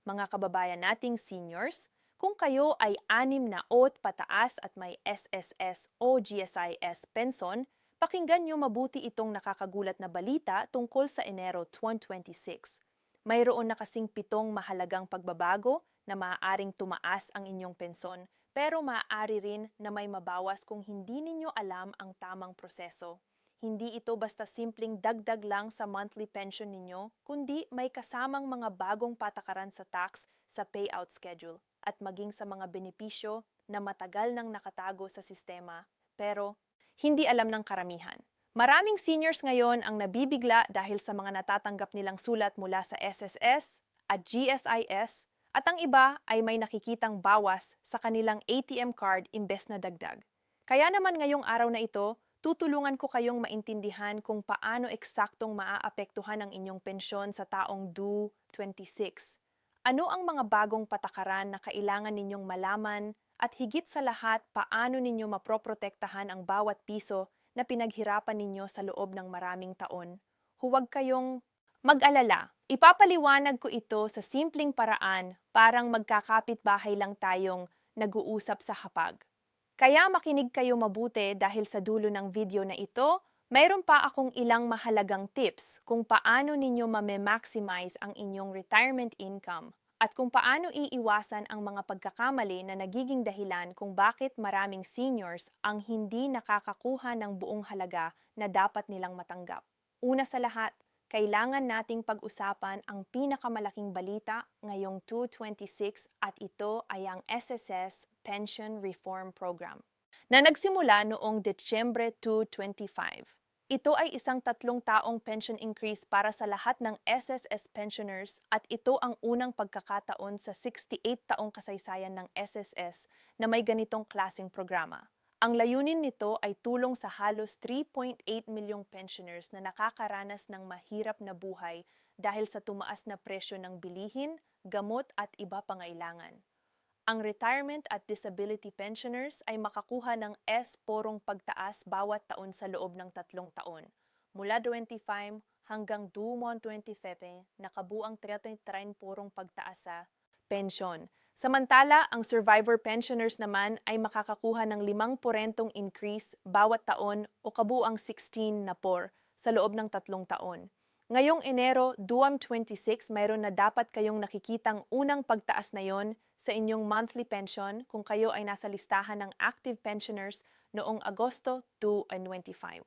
mga kababayan nating seniors, kung kayo ay 6 pataas at may SSS o GSIS pension, pakinggan niyo mabuti itong nakakagulat na balita tungkol sa Enero 2026. Mayroon na kasing 7 mahalagang pagbabago na maaaring tumaas ang inyong pensyon, pero maaari rin na may mabawas kung hindi ninyo alam ang tamang proseso. Hindi ito basta simpleng dagdag lang sa monthly pension ninyo, kundi may kasamang mga bagong patakaran sa tax, sa payout schedule, at maging sa mga benepisyo na matagal nang nakatago sa sistema, pero hindi alam ng karamihan. Maraming seniors ngayon ang nabibigla dahil sa mga natatanggap nilang sulat mula sa SSS at GSIS, at ang iba ay may nakikitang bawas sa kanilang ATM card imbes na dagdag. Kaya naman ngayong araw na ito, tutulungan ko kayong maintindihan kung paano eksaktong maaapektuhan ang inyong pensyon sa taong due 26. Ano ang mga bagong patakaran na kailangan ninyong malaman at higit sa lahat paano ninyo maproprotektahan ang bawat piso na pinaghirapan ninyo sa loob ng maraming taon. Huwag kayong mag-alala. Ipapaliwanag ko ito sa simpleng paraan, parang magkakapit-bahay lang tayong nag-uusap sa hapag. Kaya makinig kayo mabuti dahil sa dulo ng video na ito, mayroon pa akong ilang mahalagang tips kung paano ninyo mame-maximize ang inyong retirement income at kung paano iiwasan ang mga pagkakamali na nagiging dahilan kung bakit maraming seniors ang hindi nakakakuha ng buong halaga na dapat nilang matanggap. Una sa lahat, kailangan nating pag-usapan ang pinakamalaking balita ngayong 2026 at ito ay ang SSS Pension Reform Program na nagsimula noong Desyembre 2025. Ito ay isang 3 taong pension increase para sa lahat ng SSS pensioners at ito ang unang pagkakataon sa 68 taong kasaysayan ng SSS na may ganitong klaseng programa. Ang layunin nito ay tulong sa halos 3.8 milyong pensioners na nakakaranas ng mahirap na buhay dahil sa tumaas na presyo ng bilihin, gamot at iba pangailangan. Ang retirement at disability pensioners ay makakuha ng S-porong pagtaas bawat taon sa loob ng 3 taon. Mula 25 hanggang 2027, nakabuang 33 porong pagtaas sa pensyon. Samantala, ang survivor pensioners naman ay makakakuha ng 5% increase bawat taon o kabuang 16 na por sa loob ng 3 taon. Ngayong Enero 2026, mayroon na dapat kayong nakikitang unang pagtaas na yon sa inyong monthly pension kung kayo ay nasa listahan ng active pensioners noong Agosto 2025.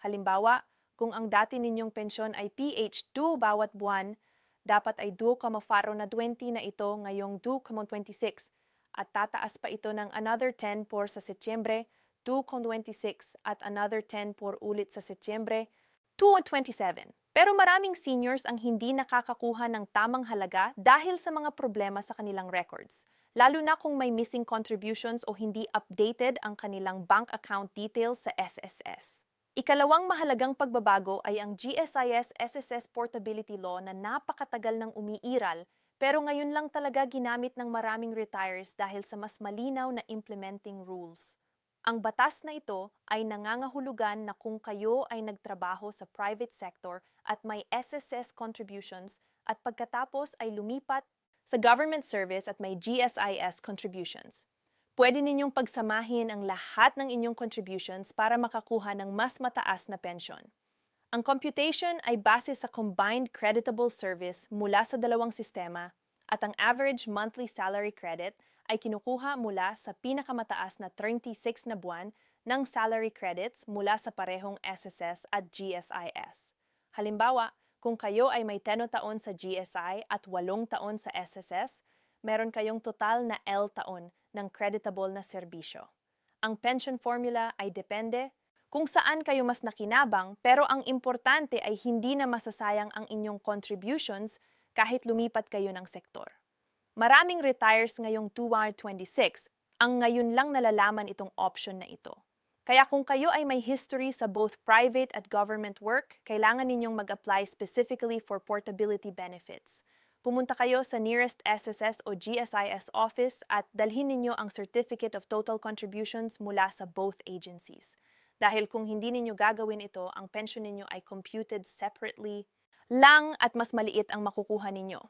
Halimbawa, kung ang dati ninyong pensyon ay PH2 bawat buwan, dapat ay 2,4 na 20 na ito ngayong 2,26 at tataas pa ito ng another 10 por sa Setyembre 2,26 at another 10 por ulit sa Setyembre 2,27. Pero maraming seniors ang hindi nakakakuha ng tamang halaga dahil sa mga problema sa kanilang records, lalo na kung may missing contributions o hindi updated ang kanilang bank account details sa SSS. Ikalawang mahalagang pagbabago ay ang GSIS SSS Portability Law na napakatagal nang umiiral pero ngayon lang talaga ginamit ng maraming retires dahil sa mas malinaw na implementing rules. Ang batas na ito ay nangangahulugan na kung kayo ay nagtrabaho sa private sector at may SSS contributions at pagkatapos ay lumipat sa government service at may GSIS contributions, pwede ninyong pagsamahin ang lahat ng inyong contributions para makakuha ng mas mataas na pensyon. Ang computation ay base sa combined creditable service mula sa dalawang sistema at ang average monthly salary credit ay kinukuha mula sa pinakamataas na 36 na buwan ng salary credits mula sa parehong SSS at GSIS. Halimbawa, kung kayo ay may 10 taon sa GSI at 8 taon sa SSS, meron kayong total na L taon ng creditable na serbisyo. Ang pension formula ay depende kung saan kayo mas nakinabang, pero ang importante ay hindi na masasayang ang inyong contributions kahit lumipat kayo ng sektor. Maraming retires ngayong 2026 ang ngayon lang nalalaman itong option na ito. Kaya kung kayo ay may history sa both private at government work, kailangan ninyong mag-apply specifically for portability benefits. Pumunta kayo sa nearest SSS o GSIS office at dalhin ninyo ang Certificate of Total Contributions mula sa both agencies. Dahil kung hindi ninyo gagawin ito, ang pension ninyo ay computed separately lang at mas maliit ang makukuha ninyo.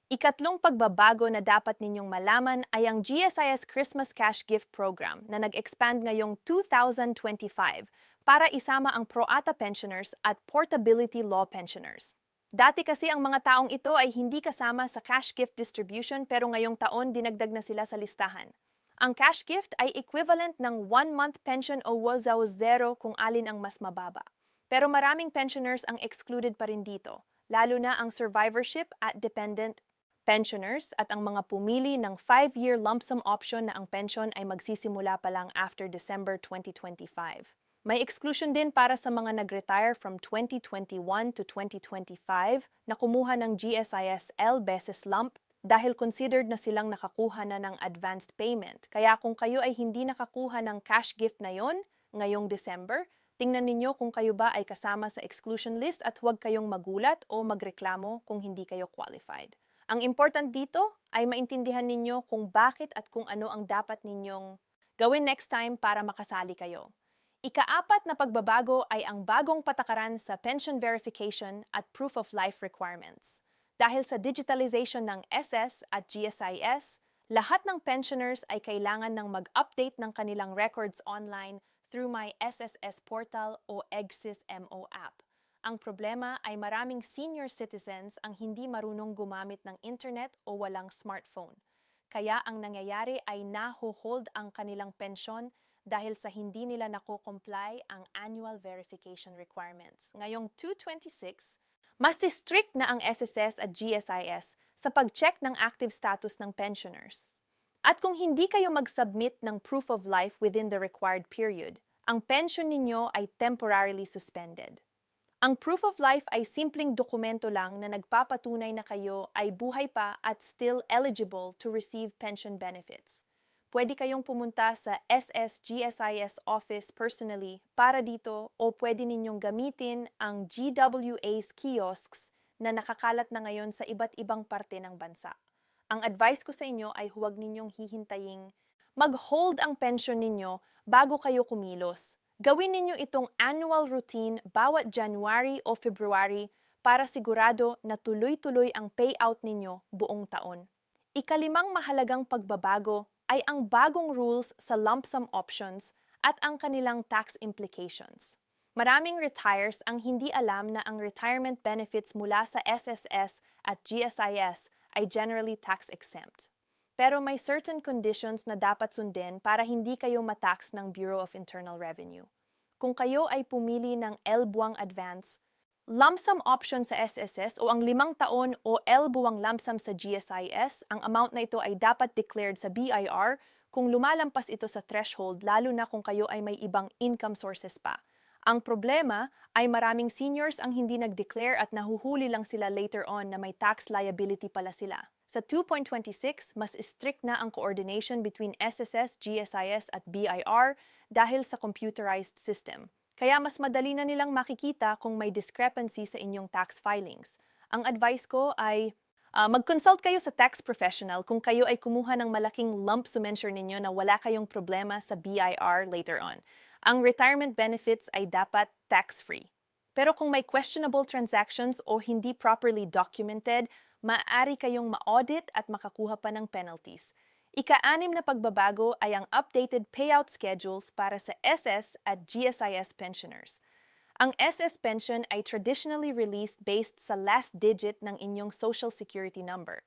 Ikatlong pagbabago na dapat ninyong malaman ay ang GSIS Christmas Cash Gift Program na nag-expand ngayong 2025 para isama ang pro-rata pensioners at portability law pensioners. Dati kasi ang mga taong ito ay hindi kasama sa cash gift distribution pero ngayong taon dinagdag na sila sa listahan. Ang cash gift ay equivalent ng 1-month pension o WOZO zero kung alin ang mas mababa. Pero maraming pensioners ang excluded pa rin dito, lalo na ang survivorship at dependent pensioners at ang mga pumili ng 5-year lump sum option na ang pension ay magsisimula pa lang after December 2025. May exclusion din para sa mga nag-retire from 2021 to 2025 na kumuha ng GSIS-L beses lump dahil considered na silang nakakuha na ng advanced payment. Kaya kung kayo ay hindi nakakuha ng cash gift na yon ngayong December, tingnan ninyo kung kayo ba ay kasama sa exclusion list at huwag kayong magulat o magreklamo kung hindi kayo qualified. Ang important dito ay maintindihan ninyo kung bakit at kung ano ang dapat ninyong gawin next time para makasali kayo. Ika-4 na pagbabago ay ang bagong patakaran sa pension verification at proof of life requirements. Dahil sa digitalization ng SS at GSIS, lahat ng pensioners ay kailangan ng mag-update ng kanilang records online through My SSS Portal o EGSIS MO app. Ang problema ay maraming senior citizens ang hindi marunong gumamit ng internet o walang smartphone. Kaya ang nangyayari ay naho-hold ang kanilang pensyon dahil sa hindi nila nako-comply ang annual verification requirements. Ngayong 2026, mas strict na ang SSS at GSIS sa pag-check ng active status ng pensioners. At kung hindi kayo mag-submit ng proof of life within the required period, ang pension ninyo ay temporarily suspended. Ang proof of life ay simpleng dokumento lang na nagpapatunay na kayo ay buhay pa at still eligible to receive pension benefits. Pwede kayong pumunta sa SSGSIS office personally para dito o pwede ninyong gamitin ang GWA's kiosks na nakakalat na ngayon sa iba't ibang parte ng bansa. Ang advice ko sa inyo ay huwag ninyong hihintaying mag-hold ang pension ninyo bago kayo kumilos. Gawin ninyo itong annual routine bawat January o February para sigurado na tuloy-tuloy ang payout ninyo buong taon. Ika-5 mahalagang pagbabago ay ang bagong rules sa lump sum options at ang kanilang tax implications. Maraming retires ang hindi alam na ang retirement benefits mula sa SSS at GSIS ay generally tax exempt. Pero may certain conditions na dapat sundin para hindi kayo matax ng Bureau of Internal Revenue. Kung kayo ay pumili ng L buwang advance, lump sum option sa SSS o ang 5 taon o L buwang lump sum sa GSIS, ang amount na ito ay dapat declared sa BIR kung lumalampas ito sa threshold lalo na kung kayo ay may ibang income sources pa. Ang problema ay maraming seniors ang hindi nag-declare at nahuhuli lang sila later on na may tax liability pala sila. Sa 2.26, mas strict na ang coordination between SSS, GSIS at BIR dahil sa computerized system. Kaya mas madali na nilang makikita kung may discrepancy sa inyong tax filings. Ang advice ko ay mag-consult kayo sa tax professional kung kayo ay kumuha ng malaking lump sum ensure ninyo na wala kayong problema sa BIR later on. Ang retirement benefits ay dapat tax-free. Pero kung may questionable transactions o hindi properly documented, maaari kayong ma-audit at makakuha pa ng penalties. Ika-6 na pagbabago ay ang updated payout schedules para sa SS at GSIS pensioners. Ang SS pension ay traditionally released based sa last digit ng inyong Social Security number,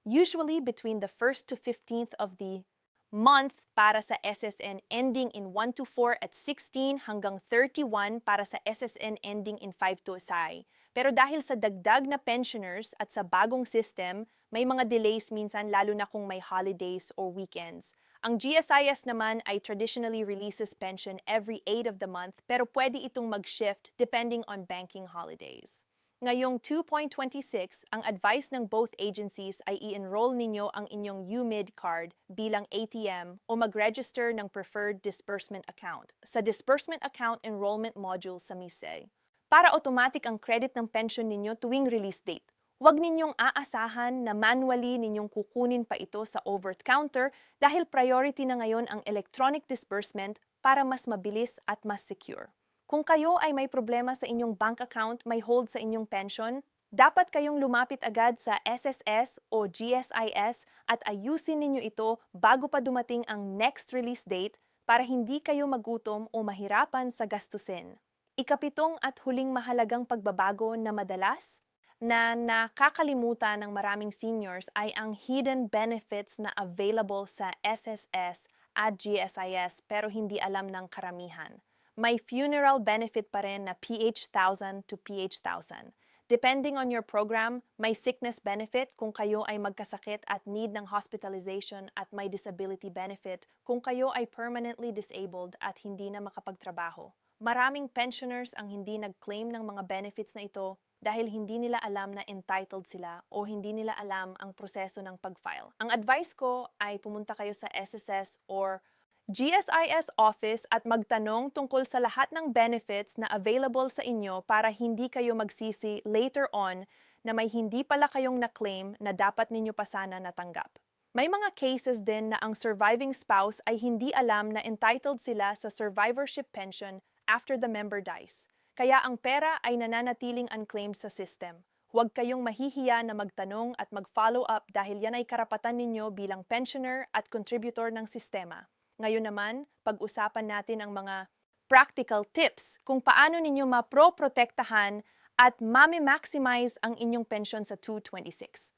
usually between the 1st to 15th of the month para sa SSN ending in 1 to 4 at 16 hanggang 31 para sa SSN ending in 5 to 6. Pero dahil sa dagdag na pensioners at sa bagong system, may mga delays minsan lalo na kung may holidays or weekends. Ang GSIS naman ay traditionally releases pension every 8 of the month pero pwede itong mag-shift depending on banking holidays. Ngayong 2.26, ang advice ng both agencies ay i-enroll ninyo ang inyong UMID card bilang ATM o mag-register ng preferred disbursement account sa disbursement account enrollment module sa MISE para automatic ang credit ng pension ninyo tuwing release date. Huwag ninyong aasahan na manually ninyong kukunin pa ito sa over-the-counter dahil priority na ngayon ang electronic disbursement para mas mabilis at mas secure. Kung kayo ay may problema sa inyong bank account, may hold sa inyong pension, Dapat kayong lumapit agad sa SSS o GSIS at ayusin ninyo ito bago pa dumating ang next release date para hindi kayo magutom o mahirapan sa gastusin. Ikapitong at huling mahalagang pagbabago na madalas na nakakalimutan ng maraming seniors ay ang hidden benefits na available sa SSS at GSIS pero hindi alam ng karamihan. May funeral benefit pa rin na PH1000 to PH1000. Depending on your program, may sickness benefit kung kayo ay magkasakit at need ng hospitalization at may disability benefit kung kayo ay permanently disabled at hindi na makapagtrabaho. Maraming pensioners ang hindi nag-claim ng mga benefits na ito dahil hindi nila alam na entitled sila o hindi nila alam ang proseso ng pag-file. Ang advice ko ay pumunta kayo sa SSS or GSIS office at magtanong tungkol sa lahat ng benefits na available sa inyo para hindi kayo magsisi later on na may hindi pala kayong na-claim na dapat ninyo pa sana natanggap. May mga cases din na ang surviving spouse ay hindi alam na entitled sila sa survivorship pension after the member dies. Kaya ang pera ay nananatiling unclaimed sa system. Huwag kayong mahihiya na magtanong at mag-follow up dahil yan ay karapatan ninyo bilang pensioner at contributor ng sistema. Ngayon naman, pag-usapan natin ang mga practical tips kung paano ninyo maproprotektahan at mami-maximize ang inyong pension sa 226.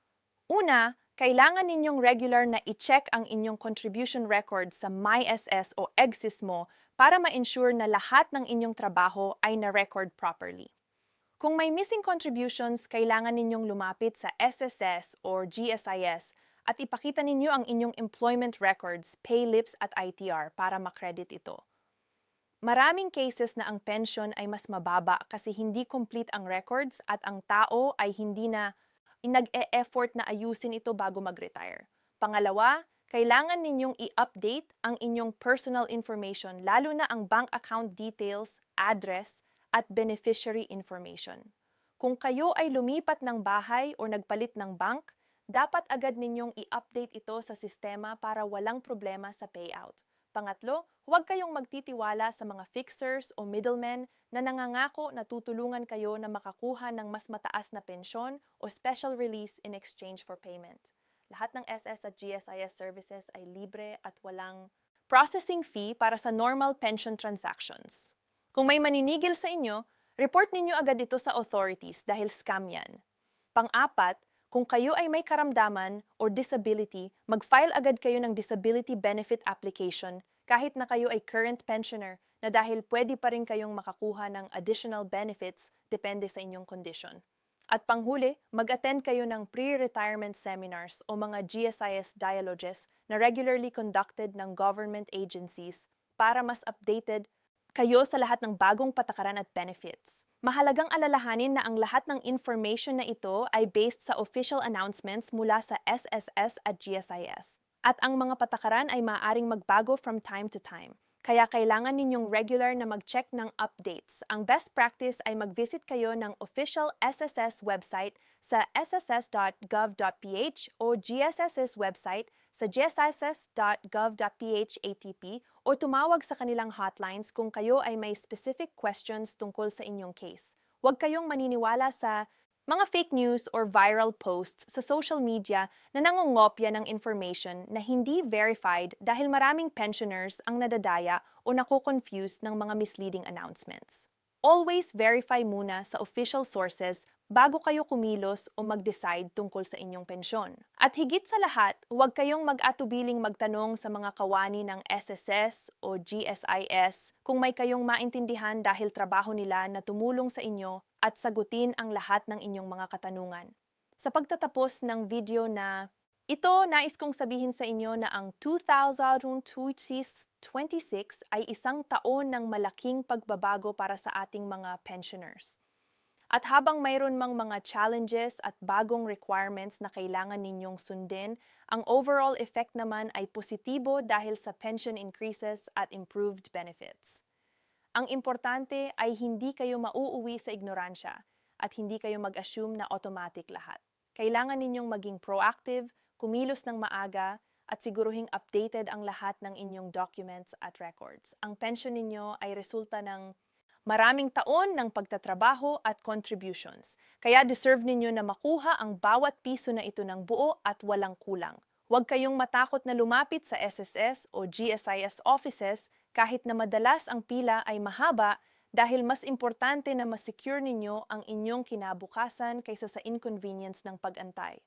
Una, kailangan ninyong regular na i-check ang inyong contribution record sa MySS o EGSIS mo para ma-ensure na lahat ng inyong trabaho ay na-record properly. Kung may missing contributions, kailangan ninyong lumapit sa SSS or GSIS at ipakita ninyo ang inyong employment records, payslips at ITR para makredit ito. Maraming cases na ang pension ay mas mababa kasi hindi complete ang records at ang tao ay hindi na nag-e-effort na ayusin ito bago mag-retire. Pangalawa, kailangan ninyong i-update ang inyong personal information lalo na ang bank account details, address, at beneficiary information. Kung kayo ay lumipat ng bahay o nagpalit ng bank, dapat agad ninyong i-update ito sa sistema para walang problema sa payout. Pangatlo, huwag kayong magtitiwala sa mga fixers o middlemen na nangangako na tutulungan kayo na makakuha ng mas mataas na pensyon o special release in exchange for payment. Lahat ng SS at GSIS services ay libre at walang processing fee para sa normal pension transactions. Kung may maninigil sa inyo, report ninyo agad ito sa authorities dahil scam yan. Pang-apat, kung kayo ay may karamdaman or disability, mag-file agad kayo ng disability benefit application kahit na kayo ay current pensioner na dahil pwede pa rin kayong makakuha ng additional benefits depende sa inyong condition. At panghuli, mag-attend kayo ng pre-retirement seminars o mga GSIS dialogues na regularly conducted ng government agencies para mas updated kayo sa lahat ng bagong patakaran at benefits. Mahalagang alalahanin na ang lahat ng information na ito ay based sa official announcements mula sa SSS at GSIS. At ang mga patakaran ay maaaring magbago from time to time. Kaya kailangan ninyong regular na mag-check ng updates. Ang best practice ay mag-visit kayo ng official SSS website sa sss.gov.ph o GSS's website sa gssiss.gov.ph ATP o tumawag sa kanilang hotlines kung kayo ay may specific questions tungkol sa inyong case. Huwag kayong maniniwala sa mga fake news or viral posts sa social media na nangongopya ng information na hindi verified dahil maraming pensioners ang nadadaya o nako-confuse ng mga misleading announcements. Always verify muna sa official sources bago kayo kumilos o mag-decide tungkol sa inyong pensyon. At higit sa lahat, huwag kayong mag-atubiling magtanong sa mga kawani ng SSS o GSIS kung may kayong maintindihan dahil trabaho nila na tumulong sa inyo at sagutin ang lahat ng inyong mga katanungan. Sa pagtatapos ng video na ito, nais kong sabihin sa inyo na ang 2026 ay isang taon ng malaking pagbabago para sa ating mga pensioners. At habang mayroon mang mga challenges at bagong requirements na kailangan ninyong sundin, ang overall effect naman ay positibo dahil sa pension increases at improved benefits. Ang importante ay hindi kayo mauuwi sa ignoransya at hindi kayo mag-assume na automatic lahat. Kailangan ninyong maging proactive, kumilos ng maaga, at siguruhing updated ang lahat ng inyong documents at records. Ang pension ninyo ay resulta ng Maraming taon ng pagtatrabaho at contributions. Kaya deserve ninyo na makuha ang bawat piso na ito ng buo at walang kulang. Huwag kayong matakot na lumapit sa SSS o GSIS offices kahit na madalas ang pila ay mahaba dahil mas importante na masecure ninyo ang inyong kinabukasan kaysa sa inconvenience ng pag-antay.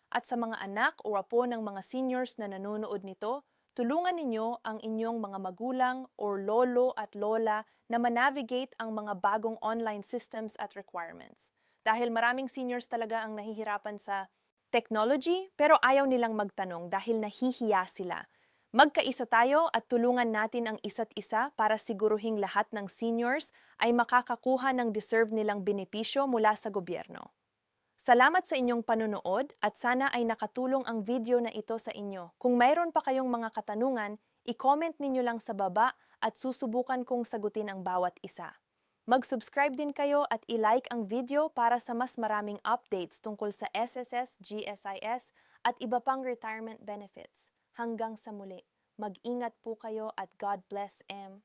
At sa mga anak o apo ng mga seniors na nanonood nito, tulungan ninyo ang inyong mga magulang or lolo at lola na manavigate ang mga bagong online systems at requirements. Dahil maraming seniors talaga ang nahihirapan sa technology pero ayaw nilang magtanong dahil nahihiya sila. Magkaisa tayo at tulungan natin ang isa't isa para siguruhing lahat ng seniors ay makakakuha ng deserve nilang benepisyo mula sa gobyerno. Salamat sa inyong panunood at sana ay nakatulong ang video na ito sa inyo. Kung mayroon pa kayong mga katanungan, i-comment ninyo lang sa baba at susubukan kong sagutin ang bawat isa. Mag-subscribe din kayo at i-like ang video para sa mas maraming updates tungkol sa SSS, GSIS at iba pang retirement benefits. Hanggang sa muli, mag-ingat po kayo at God bless M.